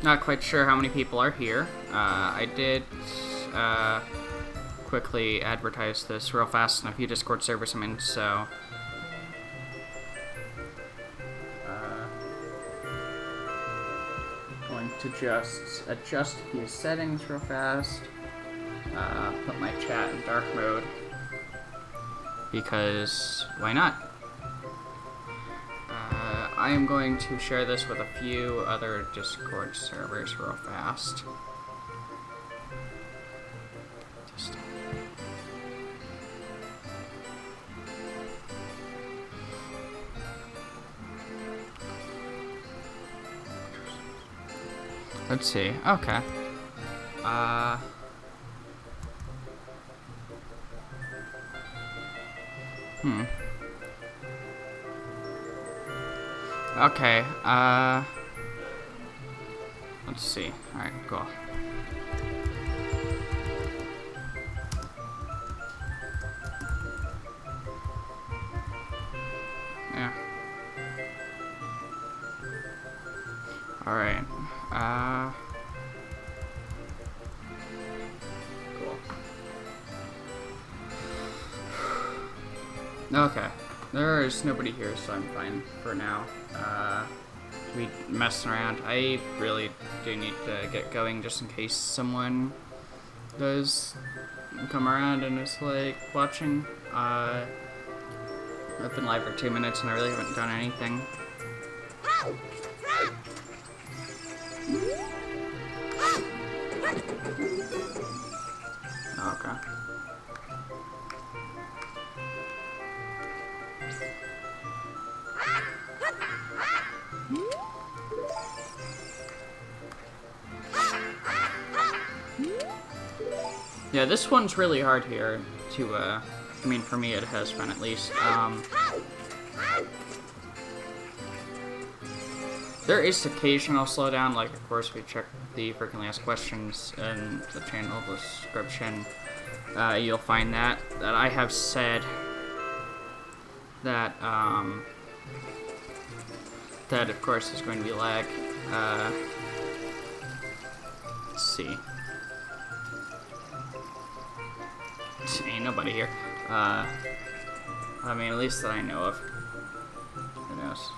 Not quite sure how many people are here. I did quickly advertise this real fast in a few Discord servers I'm in, so... going to just adjust a few settings real fast. Put my chat in dark mode. Because, why not? I am going to share this with a few other Discord servers real fast. Let's see. Okay. Okay, let's see. Alright, cool. Yeah. Alright, cool. Okay. There is nobody here, so I'm fine for now. We messing around. I really do need to get going just in case someone does come around and is like watching. I've been live for 2 minutes and I really haven't done anything. Okay. Yeah, this one's really hard here to, I mean, for me it has been at least. There is occasional slowdown, like, of course, we check the frequently asked questions in the channel description. You'll find that I have said that, that, of course, is going to be lag. Let's see. Ain't nobody here. I mean, at least that I know of. Who knows?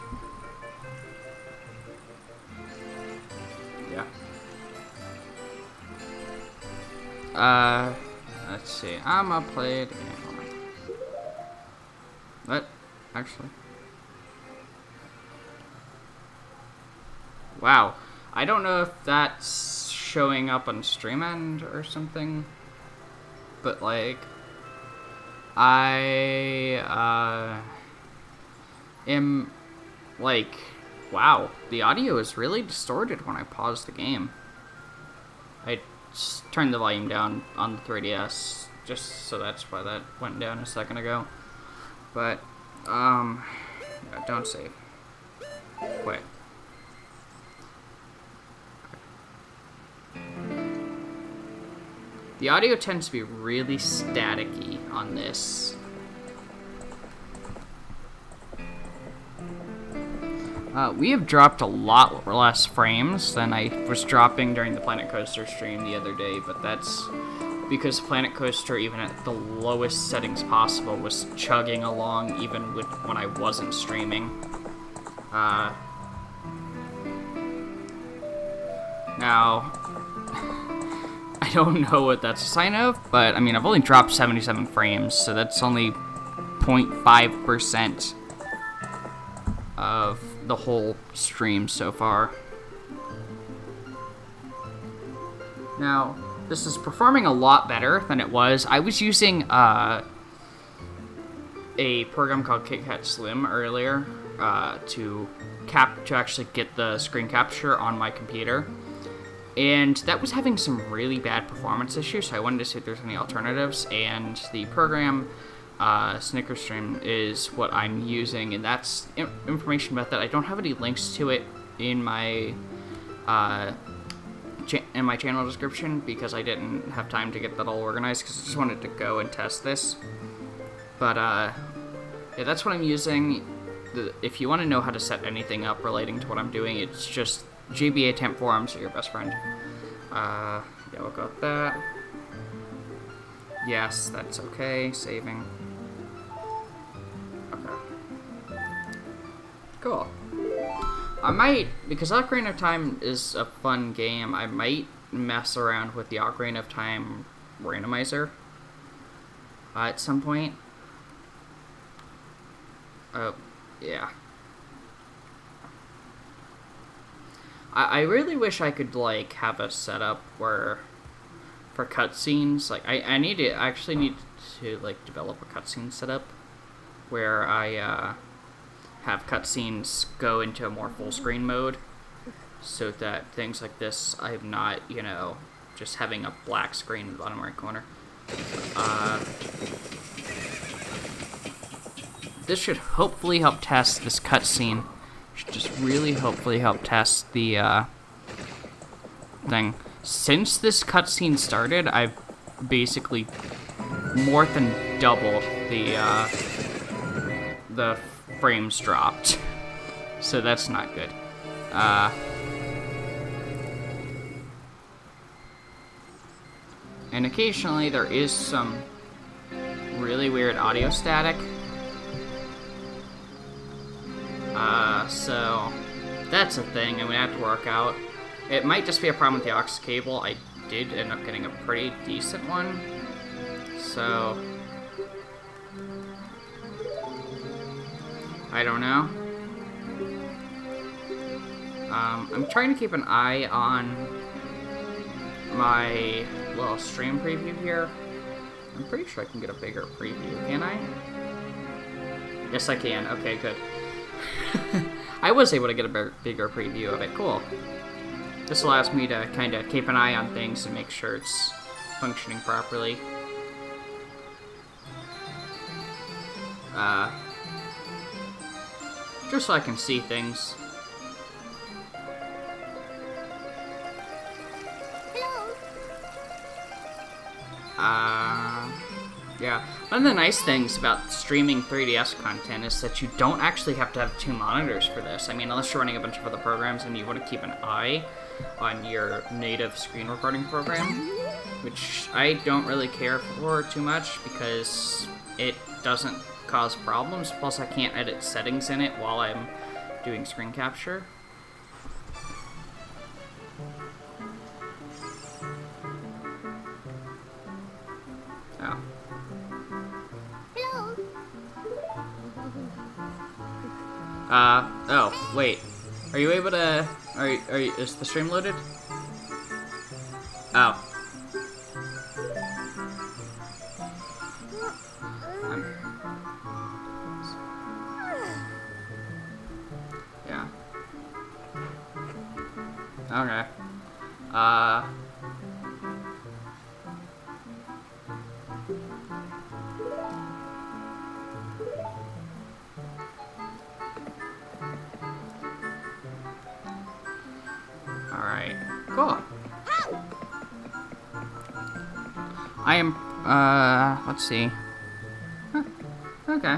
Yeah. Let's see. I'm gonna play it again. What? Actually. Wow. I don't know if that's showing up on stream end or something. But, like, I, am, like, wow, the audio is really distorted when I pause the game. I just turned the volume down on the 3DS, just so that's why that went down a second ago. But, yeah, don't save. Quit. The audio tends to be really staticky on this. We have dropped a lot less frames than I was dropping during the Planet Coaster stream the other day, but that's because Planet Coaster, even at the lowest settings possible, was chugging along even when I wasn't streaming. Now, I don't know what that's a sign of, but I mean, I've only dropped 77 frames, so that's only 0.5% of the whole stream so far. Now, this is performing a lot better than it was. I was using a program called KitKat Slim earlier to actually get the screen capture on my computer. And that was having some really bad performance issues, so I wanted to see if there's any alternatives, and the program, SnickerStream, is what I'm using, and that's information about that. I don't have any links to it in my channel description, because I didn't have time to get that all organized, because I just wanted to go and test this. But, yeah, that's what I'm using. If you want to know how to set anything up relating to what I'm doing, it's just GBA temp forums are your best friend. Yeah, we'll go with that. Yes, that's okay. Saving. Okay. Cool. I might, because Ocarina of Time is a fun game, I might mess around with the Ocarina of Time randomizer at some point. Oh, yeah. I really wish I could, like, have a setup where, for cutscenes, like, I actually need to, like, develop a cutscene setup where I, have cutscenes go into a more full screen mode so that things like this, I'm not, you know, just having a black screen in the bottom right corner. This should hopefully help test this cutscene. Should just really hopefully help test the thing. Since this cutscene started, I've basically more than doubled the frames dropped. So that's not good. And occasionally there is some really weird audio static. So that's a thing I'm gonna have to work out. It might just be a problem with the aux cable. I did end up getting a pretty decent one. So I don't know. I'm trying to keep an eye on my little stream preview here. I'm pretty sure I can get a bigger preview, can I? Yes, I can. Okay, good. I was able to get a bigger preview of it. Cool. This allows me to kind of keep an eye on things and make sure it's functioning properly. Just so I can see things. Yeah. One of the nice things about streaming 3DS content is that you don't actually have to have two monitors for this. I mean, unless you're running a bunch of other programs and you want to keep an eye on your native screen recording program, which I don't really care for too much because it doesn't cause problems. Plus, I can't edit settings in it while I'm doing screen capture. Oh, wait. Are you able to... Are you, is the stream loaded? Oh. Yeah. Okay. Alright. Cool. I am, let's see. Huh. Okay.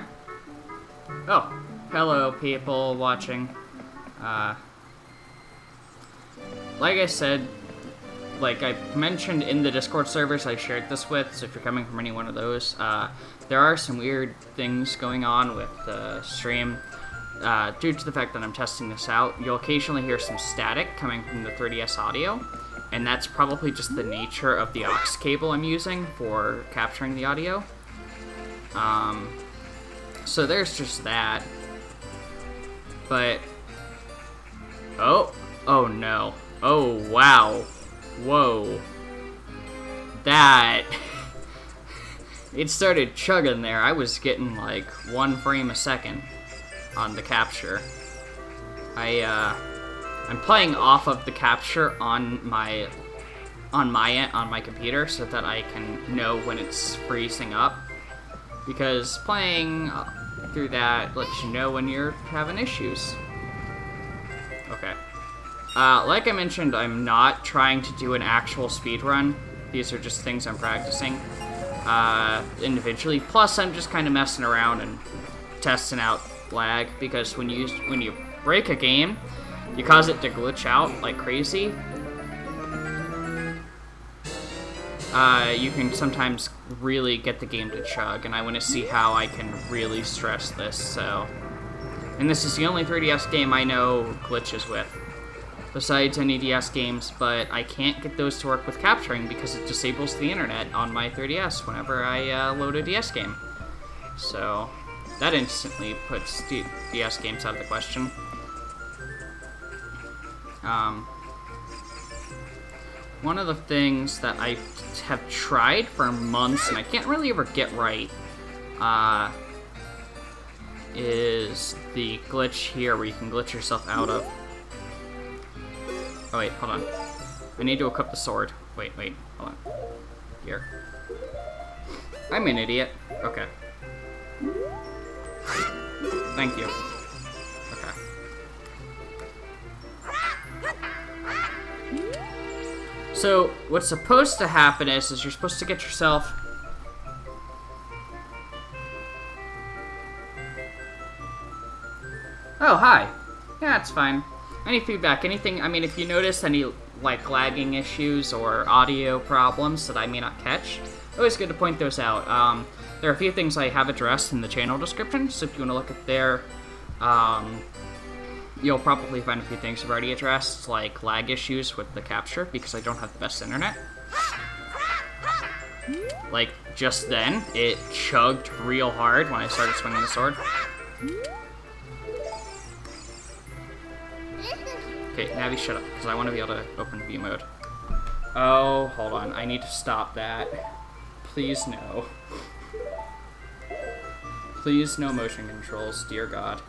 Oh. Hello, people watching. Like I said, like I mentioned in the Discord servers I shared this with, so if you're coming from any one of those, there are some weird things going on with the stream. Due to the fact that I'm testing this out, you'll occasionally hear some static coming from the 3DS audio, and that's probably just the nature of the aux cable I'm using for capturing the audio. So there's just that. But, oh no. Oh, wow. Whoa. That... It started chugging there. I was getting like 1 frame a second on the capture. I'm playing off of the capture on my computer so that I can know when it's freezing up. Because playing through that lets you know when you're having issues. Okay. Like I mentioned, I'm not trying to do an actual speedrun. These are just things I'm practicing individually. Plus, I'm just kind of messing around and testing out lag, because when you break a game, you cause it to glitch out like crazy, you can sometimes really get the game to chug, and I want to see how I can really stress this, so... And this is the only 3DS game I know glitches with, besides NES games, but I can't get those to work with capturing because it disables the internet on my 3DS whenever I load a DS game. So, that instantly puts DS games out of the question. One of the things that I have tried for months and I can't really ever get right is the glitch here where you can glitch yourself out of. Oh wait, hold on. I need to equip the sword. Wait, hold on. Here. I'm an idiot. Okay. Thank you. Okay. So, what's supposed to happen is you're supposed to get yourself... Oh, hi. Yeah, it's fine. Any feedback, anything, I mean, if you notice any, like, lagging issues or audio problems that I may not catch, always good to point those out. There are a few things I have addressed in the channel description, so if you want to look at there, you'll probably find a few things I've already addressed, like lag issues with the capture, because I don't have the best internet. Like, just then, it chugged real hard when I started swinging the sword. Okay, Navi, shut up, because I want to be able to open view mode. Oh, hold on, I need to stop that. Please no. Please no motion controls, dear God.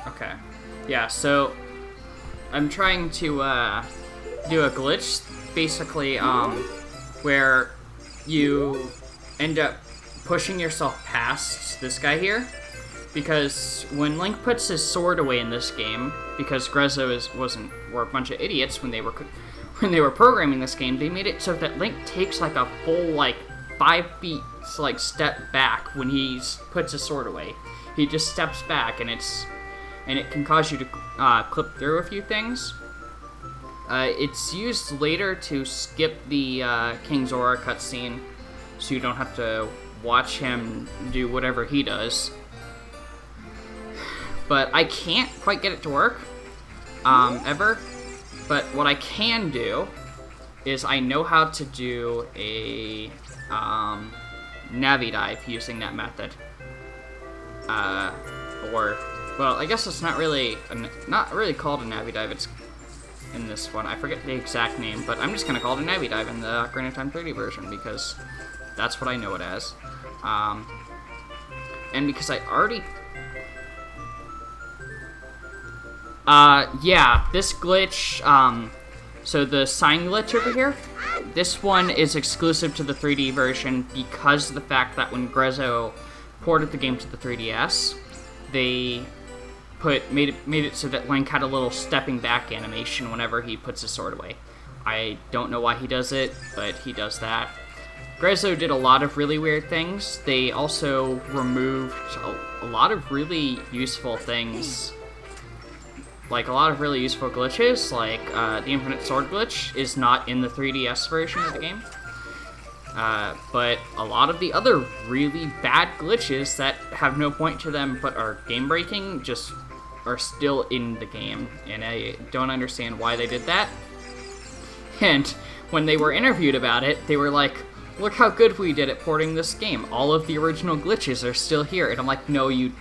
Okay. Yeah, so I'm trying to do a glitch, basically, where you end up pushing yourself past this guy here, because when Link puts his sword away in this game, because Grezzo were a bunch of idiots when they were programming this game, they made it so that Link takes like a full like 5 feet like step back when he puts his sword away. He just steps back, and it can cause you to clip through a few things. It's used later to skip the King Zora cutscene, so you don't have to watch him do whatever he does. But I can't quite get it to work, ever. But what I can do is I know how to do a Navi dive using that method. Well, I guess it's not really called a Navi dive. It's in this one. I forget the exact name, but I'm just gonna call it a Navi dive in the Ocarina of Time 3D version because that's what I know it as. And because I already... yeah, this glitch, so the sign glitch over here, this one is exclusive to the 3D version because of the fact that when Grezzo ported the game to the 3DS, they made it so that Link had a little stepping back animation whenever he puts his sword away. I don't know why he does it, but he does that. Grezzo did a lot of really weird things. They also removed a lot of really useful things. Like, a lot of really useful glitches, like the Infinite Sword glitch is not in the 3DS version of the game. But a lot of the other really bad glitches that have no point to them but are game-breaking just are still in the game, and I don't understand why they did that. And when they were interviewed about it, they were like, look how good we did at porting this game. All of the original glitches are still here. And I'm like, no, you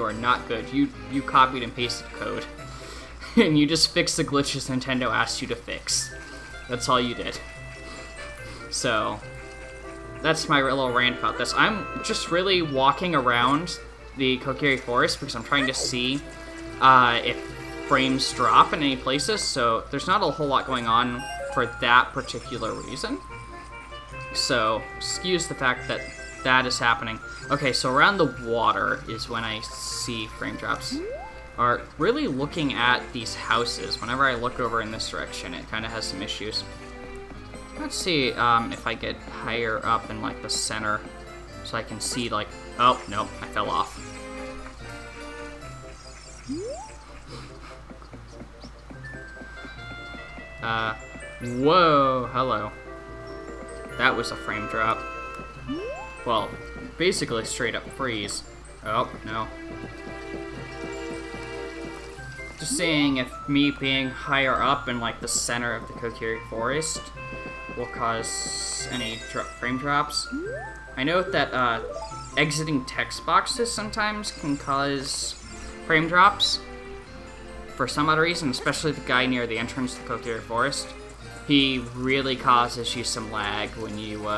are not good. You copied and pasted code. And you just fixed the glitches Nintendo asked you to fix. That's all you did. So, that's my little rant about this. I'm just really walking around the Kokiri Forest because I'm trying to see if frames drop in any places, so there's not a whole lot going on for that particular reason. So, excuse the fact that that is happening. Okay, so around the water is when I see frame drops. Are really looking at these houses. Whenever I look over in this direction, it kind of has some issues. Let's see if I get higher up in, like, the center. So I can see, like... Oh, no, I fell off. Whoa, hello. That was a frame drop. Well, basically straight up freeze. Oh, no. Just seeing if me being higher up in, like, the center of the Kokiri Forest will cause any frame drops. I know that, exiting text boxes sometimes can cause frame drops. For some odd reason, especially the guy near the entrance to Kokiri Forest. He really causes you some lag when you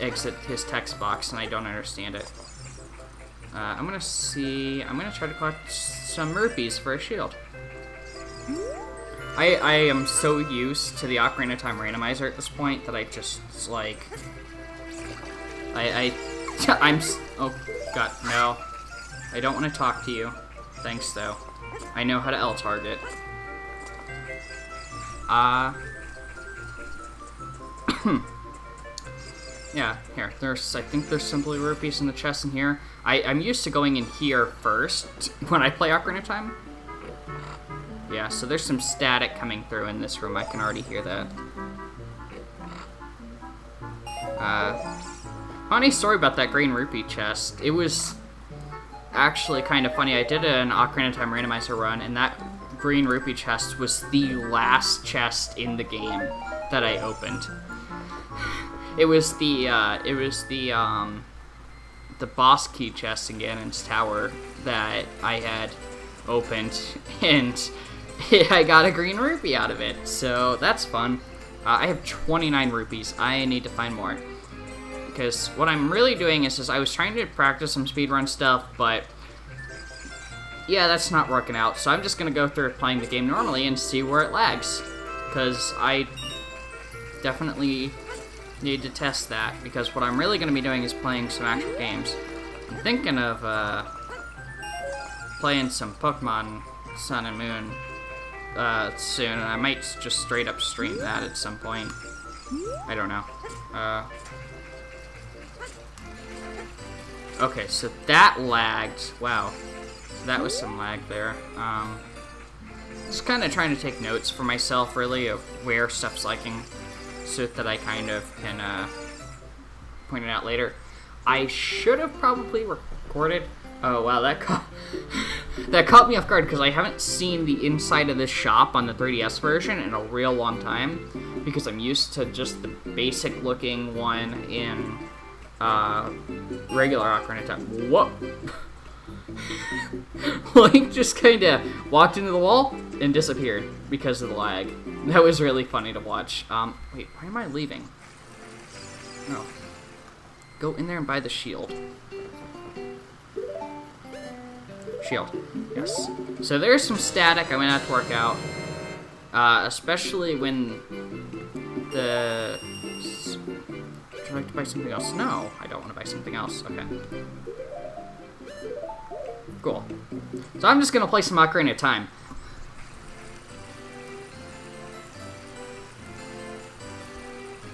exit his text box, and I don't understand it. I'm gonna try to collect some rupees for a shield. I am so used to the Ocarina of Time randomizer at this point that I just, like... Oh, God, no. I don't want to talk to you. Thanks, though. I know how to L-target. Yeah, here. I think there's some blue rupees in the chest in here. I'm used to going in here first when I play Ocarina of Time. Yeah, so there's some static coming through in this room. I can already hear that. Funny story about that green rupee chest. It was actually kind of funny. I did an Ocarina of Time randomizer run, and that green rupee chest was the last chest in the game that I opened. It was the boss key chest in Ganon's Tower that I had opened, and I got a green rupee out of it, so that's fun. I have 29 rupees. I need to find more. Because what I'm really doing is I was trying to practice some speedrun stuff, but yeah, that's not working out. So I'm just going to go through playing the game normally and see where it lags. Because I definitely need to test that, because what I'm really going to be doing is playing some actual games. I'm thinking of playing some Pokemon Sun and Moon soon, and I might just straight up stream that at some point. I don't know. Okay, so that lagged. Wow. That was some lag there. Just kind of trying to take notes for myself, really, of where stuff's lagging, so that I kind of can point it out later. I should have probably recorded... Oh, wow, that caught me off guard, because I haven't seen the inside of this shop on the 3DS version in a real long time, because I'm used to just the basic-looking one in regular Ocarina of Time. Whoa! Link just kind of walked into the wall and disappeared because of the lag. That was really funny to watch. Wait, why am I leaving? Oh. Go in there and buy the shield. Shield. Yes. So there's some static I'm gonna have to work out. Especially when the... Would you like to buy something else? No, I don't want to buy something else. Okay. Cool. So I'm just gonna play some Ocarina of Time.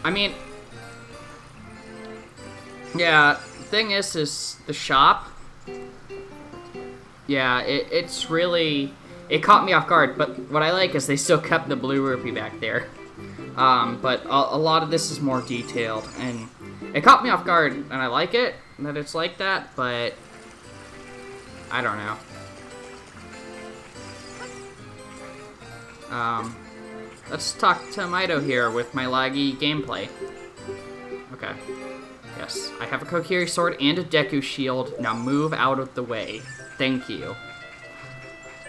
I mean... Yeah, thing is the shop... Yeah, it's really... It caught me off guard, but what I like is they still kept the blue rupee back there. But a lot of this is more detailed, and it caught me off guard, and I like it, that it's like that, but... I don't know. Let's talk to Mido here with my laggy gameplay. Okay. Yes, I have a Kokiri sword and a Deku shield. Now move out of the way. Thank you.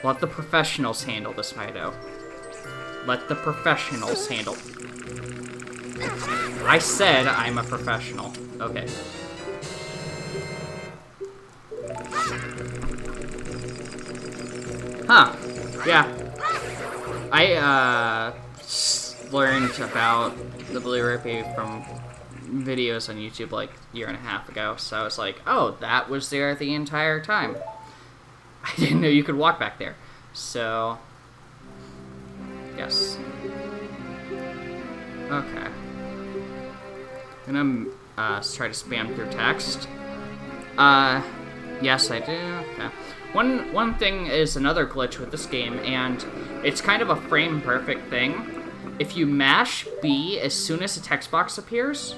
Let the professionals handle this, Mido. Let the professionals handle. I said I'm a professional. Okay. Huh. Yeah. I, learned about the blue rupee from videos on YouTube like a year and a half ago, so I was like, oh, that was there the entire time. I didn't know you could walk back there. So, yes. Okay. I'm gonna try to spam through text. Yes, I do. Okay. One thing is another glitch with this game, and it's kind of a frame perfect thing. If you mash B as soon as the text box appears,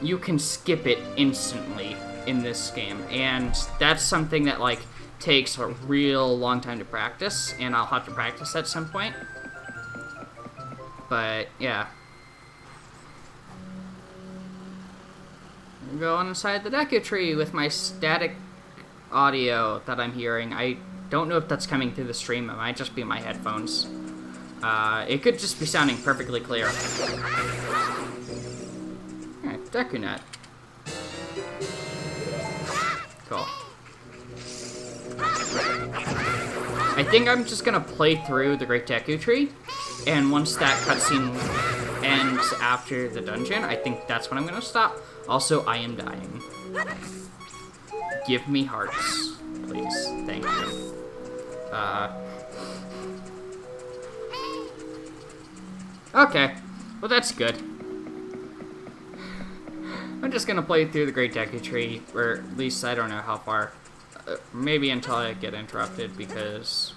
you can skip it instantly in this game, and that's something that like takes a real long time to practice, and I'll have to practice at some point. But yeah. I'm going inside the Deku Tree with my static audio that I'm hearing. I don't know if that's coming through the stream. It might just be my headphones. It could just be sounding perfectly clear. Alright, Deku Net. Cool. I think I'm just gonna play through the Great Deku Tree, and once that cutscene ends after the dungeon, I think that's when I'm gonna stop. Also, I am dying. Give me hearts, please. Thank you. Okay. Well, that's good. I'm just gonna play through the Great Deku Tree, or at least I don't know how far. Maybe until I get interrupted, because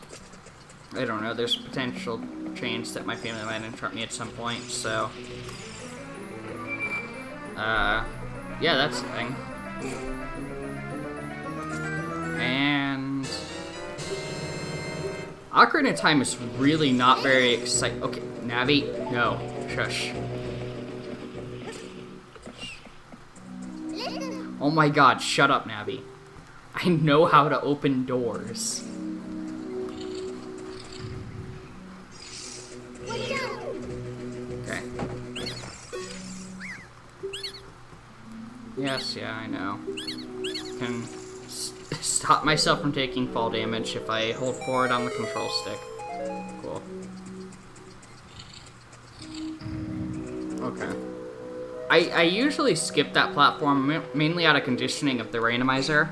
I don't know, there's potential chance that my family might interrupt me at some point, so yeah, that's the thing. And Ocarina of Time is really not very exciting. Okay, Navi, no, shush. Oh my god, shut up, Navi. I know how to open doors. Okay. Yes, yeah, I know. Can stop myself from taking fall damage if I hold forward on the control stick. Cool. Okay. I usually skip that platform mainly out of conditioning of the randomizer.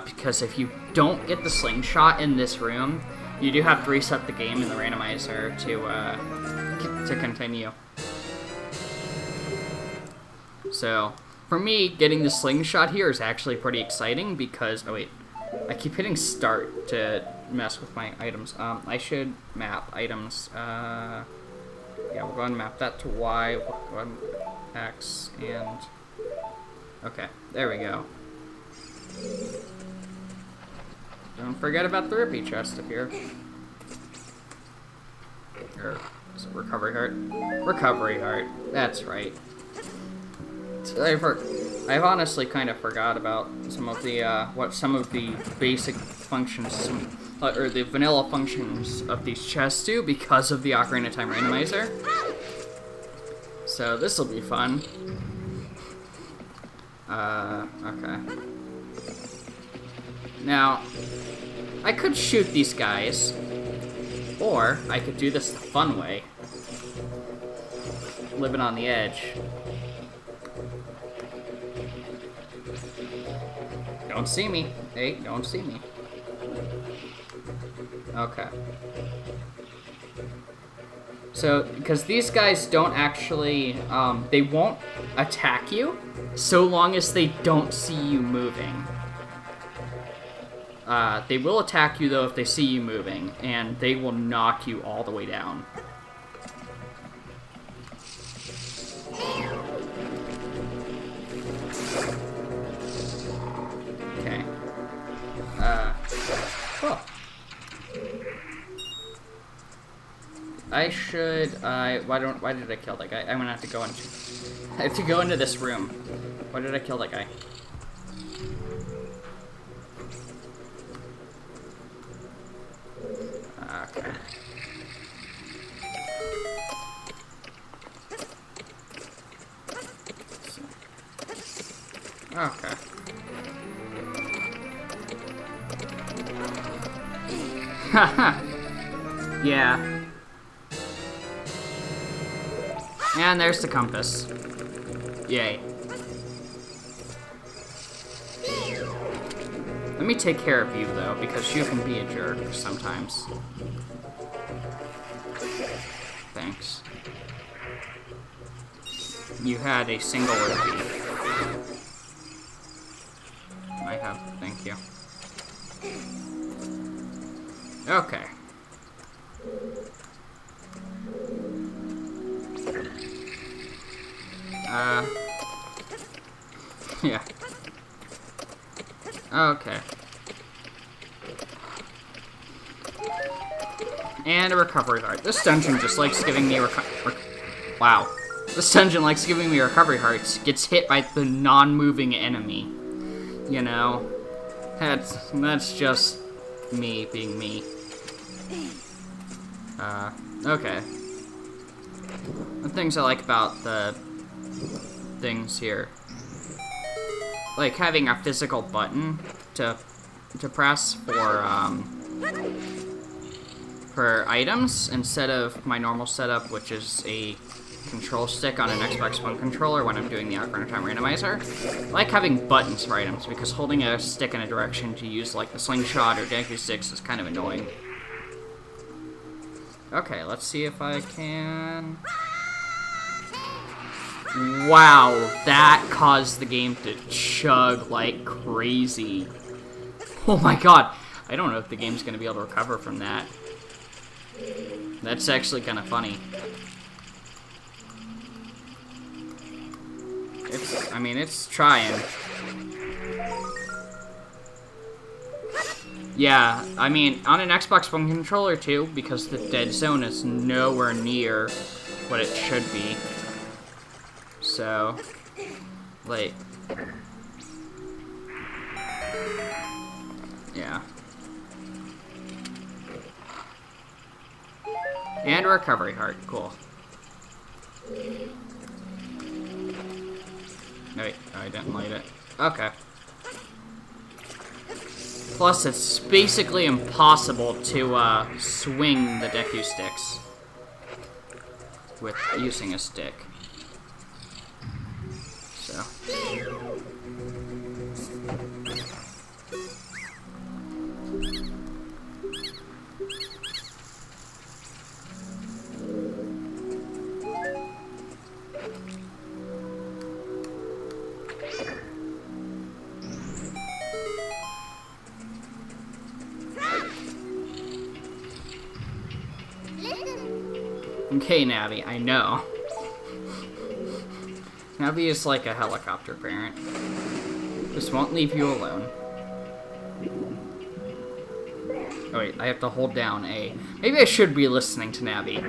Because if you don't get the slingshot in this room, you do have to reset the game in the randomizer to continue. So, for me, getting the slingshot here is actually pretty exciting because... Oh, wait. I keep hitting start to mess with my items. I should map items. Yeah, we'll go and map that to Y, we'll go and X, and... Okay, there we go. Don't forget about the Rippy chest up here. Or, is it Recovery Heart? Recovery Heart, that's right. I've honestly kind of forgot about some of the basic functions, or the vanilla functions of these chests do because of the Ocarina of Time randomizer. So this will be fun. Okay. Now, I could shoot these guys, or I could do this the fun way. Living on the edge. Don't see me. Hey, don't see me. Okay. So, because these guys don't actually, they won't attack you so long as they don't see you moving. They will attack you, though, if they see you moving, and they will knock you all the way down. Okay. Oh. I should, why did I kill that guy? I'm gonna have to go into, I have to go into this room. Why did I kill that guy? Okay. Okay. Haha. Yeah. And there's the compass. Yay. Let me take care of you, though, because you can be a jerk sometimes. you had a single rupee. I have, thank you. Okay. Yeah. Okay. And a recovery heart. This dungeon just likes giving me wow. This dungeon likes giving me recovery hearts. Gets hit by the non-moving enemy. You know? That's just me being me. Okay. The things I like about the things here. Like having a physical button to press for items instead of my normal setup, which is a control stick on an Xbox One controller when I'm doing the Ocarina of Time randomizer. I like having buttons for items because holding a stick in a direction to use like the slingshot or Deku sticks is kind of annoying. Okay, let's see if I can... Wow, that caused the game to chug like crazy. Oh my god, I don't know if the game's going to be able to recover from that. That's actually kind of funny. It's trying. Yeah, on an Xbox One controller too, because the dead zone is nowhere near what it should be. So, like, yeah. And a recovery heart, cool. No, wait, I didn't light it. Okay. Plus, it's basically impossible to swing the Deku sticks with using a stick. So. Okay, Navi, I know. Navi is like a helicopter parent. Just won't leave you alone. Oh wait, I have to hold down A. Maybe I should be listening to Navi.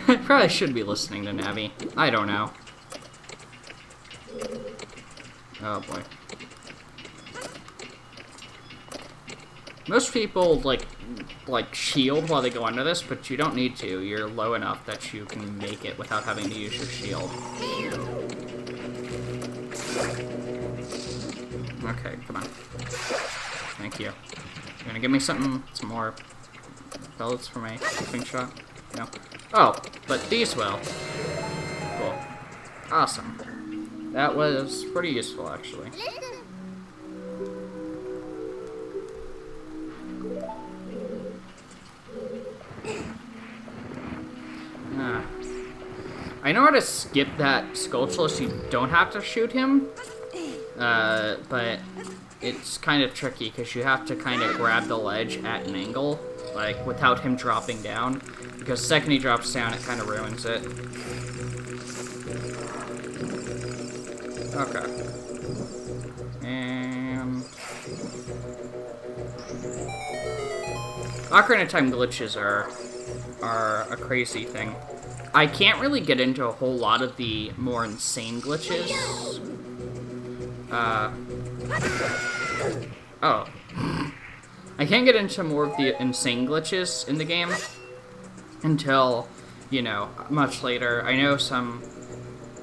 I probably should be listening to Navi. I don't know. Oh boy. Most people, like shield while they go under this, but you don't need to. You're low enough that you can make it without having to use your shield. Okay, come on. Thank you. You gonna give me something, some more pellets for my slingshot? No. Oh, but these will. Cool. Awesome. That was pretty useful, actually. I know how to skip that Skulltula so you don't have to shoot him, but it's kind of tricky because you have to kind of grab the ledge at an angle, like without him dropping down, because the second he drops down it kind of ruins it. Okay. And... Ocarina of Time glitches are a crazy thing. I can't really get into a whole lot of the more insane glitches. Oh. I can't get into more of the insane glitches in the game until, you know, much later. I know some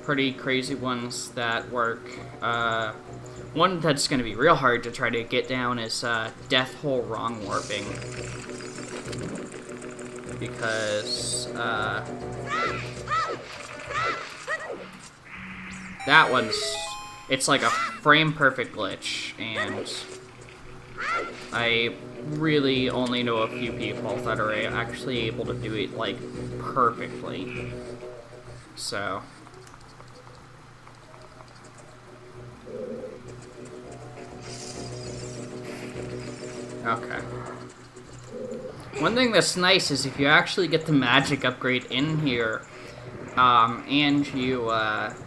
pretty crazy ones that work. One that's going to be real hard to try to get down is Death Hole Wrong Warping. Because, that one's, it's like a frame-perfect glitch, and I really only know a few people that are actually able to do it, like, perfectly. So... Okay. One thing that's nice is if you actually get the magic upgrade in here, and you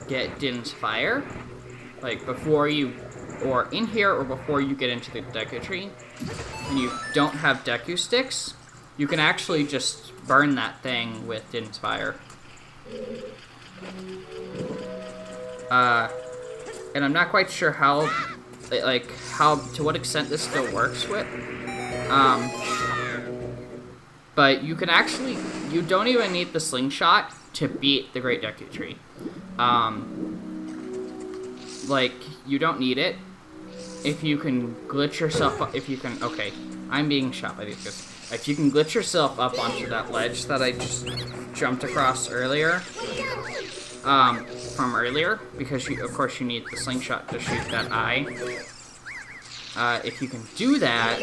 get Din's Fire, like before you, or in here or before you get into the Deku Tree, and you don't have Deku Sticks, you can actually just burn that thing with Din's Fire. And I'm not quite sure how, to what extent this still works with, but you can actually, you don't even need the slingshot to beat the Great Deku Tree. Like, you don't need it. If you can glitch yourself up, okay, I'm being shot by these guys. If you can glitch yourself up onto that ledge that I just jumped across earlier, from earlier, because of course you need the slingshot to shoot that eye. If you can do that,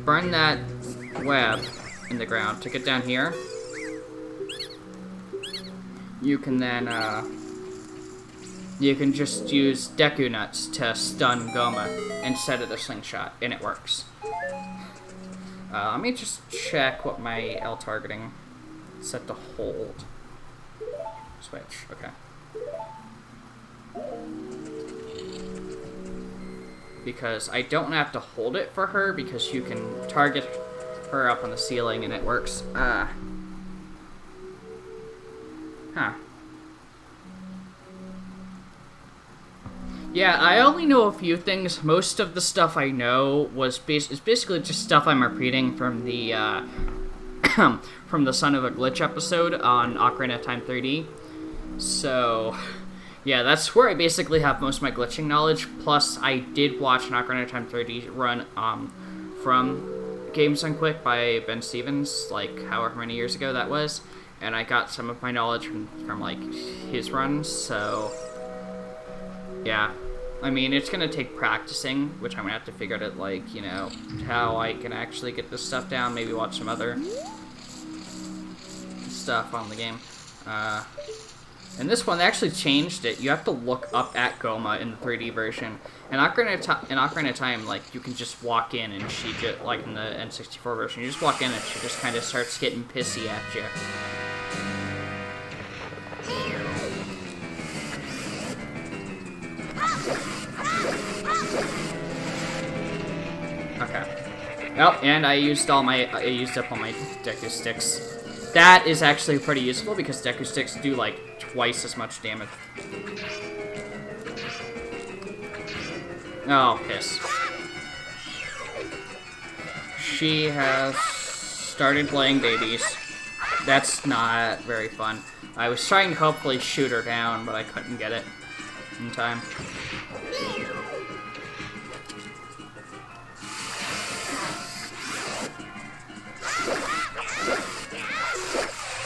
burn that web in the ground to get down here. You can then, you can just use Deku Nuts to stun Goma instead of the slingshot, and it works. Let me just check what my L targeting is set to hold. Switch, okay. Because I don't have to hold it for her, because you can target her up on the ceiling and it works. Huh. Yeah, I only know a few things. Most of the stuff I know is basically just stuff I'm repeating from the from the Son of a Glitch episode on Ocarina of Time 3D. So, yeah, that's where I basically have most of my glitching knowledge. Plus, I did watch an Ocarina of Time 3D run from Games Done Quick by Ben Stevens, like however many years ago that was, and I got some of my knowledge from like his runs. So, yeah, I mean, it's gonna take practicing, which I'm gonna have to figure out, like, you know, how I can actually get this stuff down. Maybe watch some other stuff on the game. And this one, they actually changed it. You have to look up at Goma in the 3D version. In Ocarina of Time, like, you can just walk in and she just, like in the N64 version, you just walk in and she just kind of starts getting pissy at you. Okay. Oh, and I used up all my Deku Sticks. That is actually pretty useful because Deku Sticks do like twice as much damage. Oh, piss. She has started playing babies. That's not very fun. I was trying to hopefully shoot her down, but I couldn't get it in time.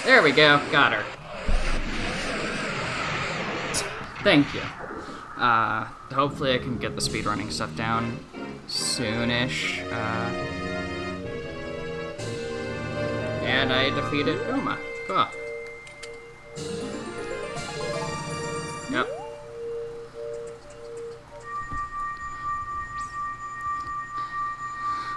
There we go, got her. Thank you. Hopefully I can get the speedrunning stuff down soonish. And I defeated Goma. Cool. Yep.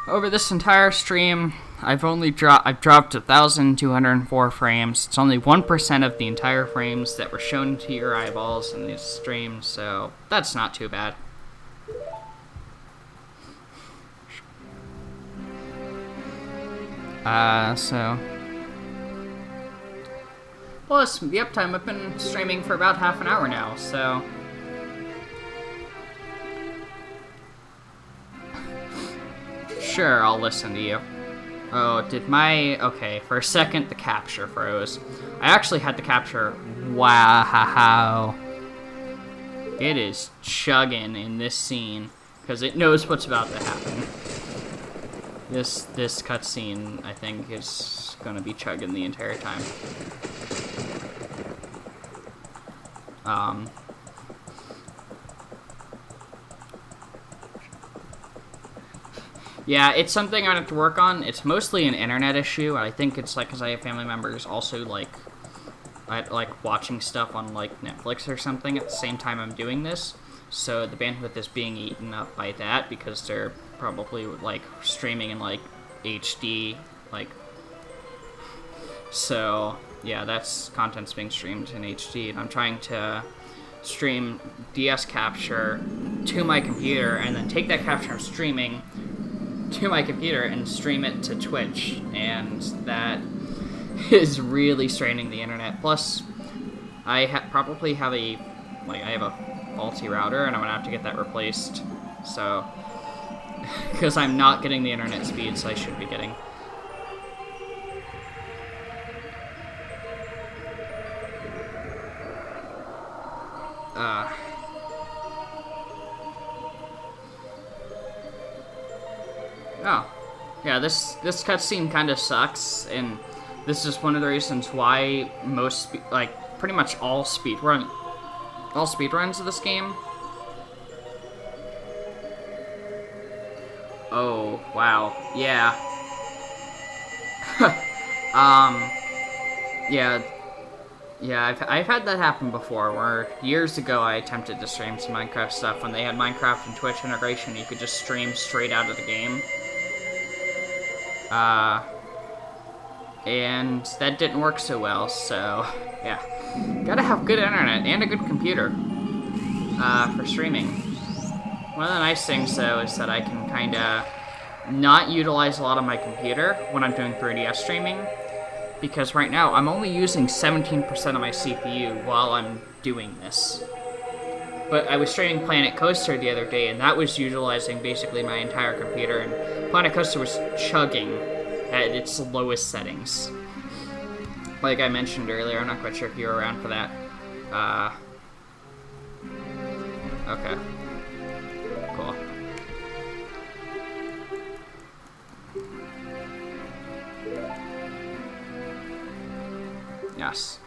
Over this entire stream, I've dropped 1,204 frames. It's only 1% of the entire frames that were shown to your eyeballs in this stream, so that's not too bad. Plus, the uptime, I've been streaming for about half an hour now, so... Sure, I'll listen to you. Oh, okay, for a second the capture froze. I actually had the capture. Wow. It is chugging in this scene, because it knows what's about to happen. This cutscene, I think, is gonna be chugging the entire time. Yeah, it's something I have to work on. It's mostly an internet issue. I think it's like because I have family members also like watching stuff on like Netflix or something at the same time I'm doing this. So the bandwidth is being eaten up by that because they're probably like streaming in like HD, like. So yeah, that's content's being streamed in HD, and I'm trying to stream DS capture to my computer and then take that capture I'm streaming to my computer and stream it to Twitch, and that is really straining the internet. Plus, I probably have I have a faulty router, and I'm gonna have to get that replaced. So, because I'm not getting the internet speeds I should be getting. Oh. Yeah, this cutscene kind of sucks, and this is one of the reasons why pretty much all speedruns of this game. Oh, wow. Yeah. Yeah, I've had that happen before, where years ago I attempted to stream some Minecraft stuff. When they had Minecraft and Twitch integration, you could just stream straight out of the game. And that didn't work so well, so, yeah. Gotta have good internet and a good computer, for streaming. One of the nice things, though, is that I can kinda not utilize a lot of my computer when I'm doing 3DS streaming, because right now I'm only using 17% of my CPU while I'm doing this. But I was streaming Planet Coaster the other day, and that was utilizing basically my entire computer, and Planet Coaster was chugging at its lowest settings. Like I mentioned earlier, I'm not quite sure if you were around for that. Okay. Cool. Yes.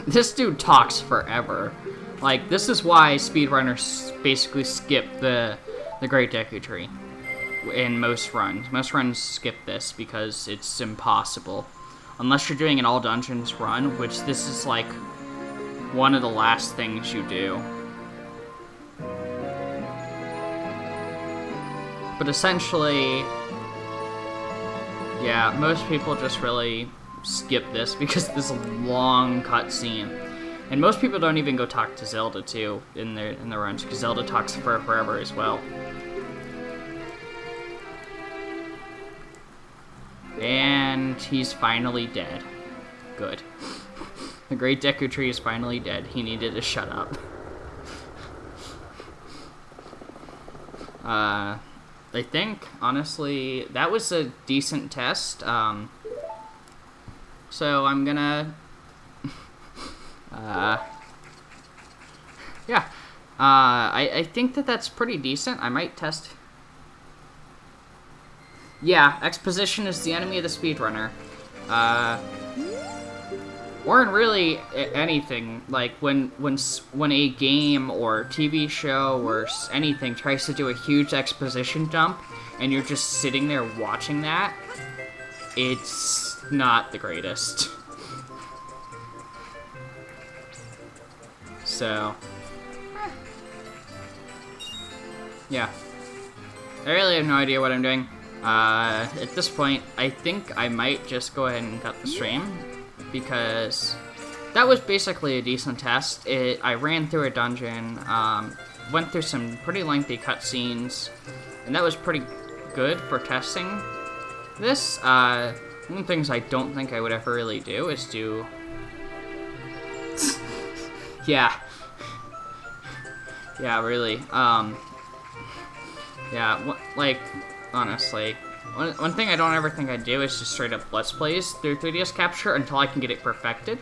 This dude talks forever. Like, this is why speedrunners basically skip the Great Deku Tree in most runs. Most runs skip this because it's impossible. Unless you're doing an all dungeons run, which this is like one of the last things you do. But essentially, yeah, most people just really skip this because this is a long cutscene. And most people don't even go talk to Zelda, too, in the runs, because Zelda talks for forever as well. And he's finally dead. Good. The Great Deku Tree is finally dead. He needed to shut up. I think, honestly, that was a decent test. So I'm gonna... yeah. I think that's pretty decent. I might test... Yeah, exposition is the enemy of the speedrunner. Or in really anything, like when a game or TV show or anything tries to do a huge exposition dump, and you're just sitting there watching that, it's not the greatest. So, yeah. I really have no idea what I'm doing. At this point, I think I might just go ahead and cut the stream, because that was basically a decent test. I ran through a dungeon, went through some pretty lengthy cutscenes, and that was pretty good for testing this. One of the things I don't think I would ever really do is do... yeah. Yeah, really. Yeah, like, honestly, one thing I don't ever think I'd do is just straight up Let's Plays through 3DS Capture until I can get it perfected,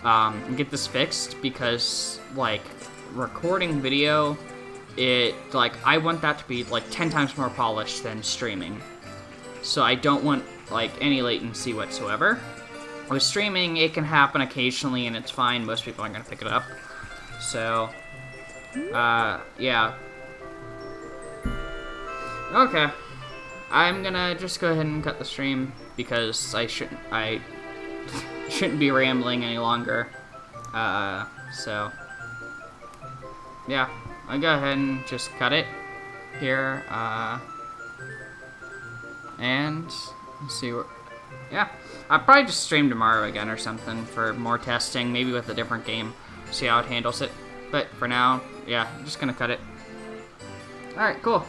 and get this fixed, because, like, recording video, I want that to be, like, 10 times more polished than streaming. So I don't want, like, any latency whatsoever. With streaming, it can happen occasionally, and it's fine. Most people aren't gonna pick it up. So, yeah. Okay. I'm gonna just go ahead and cut the stream because I shouldn't be rambling any longer. So yeah, I'll go ahead and just cut it here. And let's see what. Yeah, I'll probably just stream tomorrow again or something for more testing, maybe with a different game, see how it handles it. But for now, yeah, I'm just gonna cut it. Alright, cool.